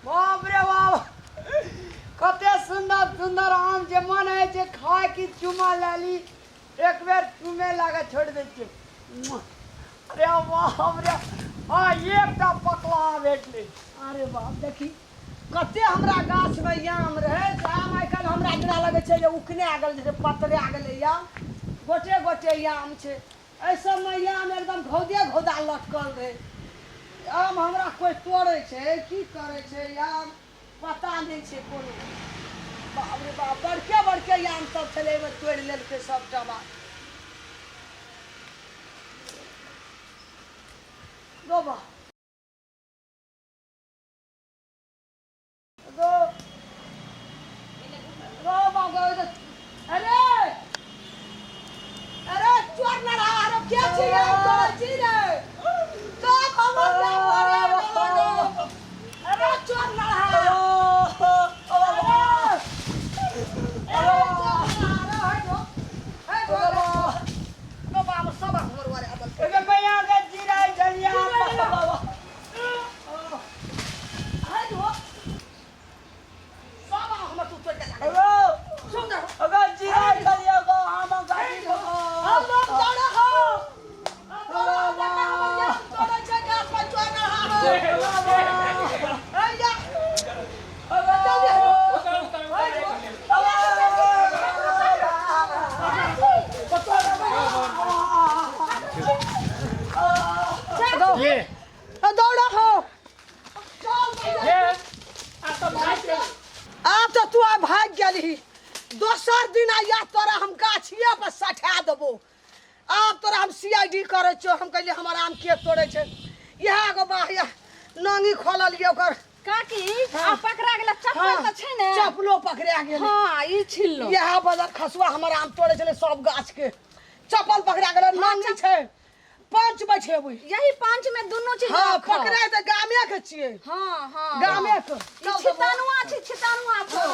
बाप रे बाप कते सुंदर सुंदर आम जे मन है जे खाए की चुमा लाली एक बेर चुमे लागे छोड़ दे छै अरे बाप रे हां एकटा पकला भेटले अरे बाप देखी कते हमरा गाछ में आम रहे आम आइ काल्हि हमरा गिरा लगे छै जे उकने आ गेल जे पतरे आ गेलै आम गोटे गोटे आम छै एहि सबमे आम एकदम घौदे घौदा लटकल रहे आम हमरा कोई तोड़े छै की करे छै आम पता नहीं छै कोनो बाप रे बाप बड़के बड़के आम सब छलै एहिमे तोड़ि लेलकै सबटा बात गोबा गो बाबा अरे अरे चोर ना रहा अरे क्या छिए तो छिए तो खबर क्या अरे चोर ना रहा एके भैया के जीरा जलिया बाबा अगर जीरा जलिया को हम गाड़ी को हम लोग दौड़ा हो हम लोग दौड़ा छै गाछ पर चोर ना रहा आइया ये दौड़ा हो ये आप तो तू आ भाग गेली दोसर दिन आइया तोरा हम गाछिए पर सठा देबो आप तोरा हम सीआईडी करे छो हम कहलिए हमर आम के तोड़े छै इहा गो बाहिया नांगी खोलल ये ओकर काकी आ पकड़ा गेला चप्पल त छै ने चप्पलो पकड़ा गेल हां ई छिल्लो इहा बदर खसुआ हमर आम तोड़े छले सब गाछ के चप्पल पकड़ा गेल नांगी छै पांच बैठेबै यही पांच में दोनों चीज हां रखो। पकड़ा त गामे के छिए हां हां गामे के ई छितानुआ छै छितानुआ को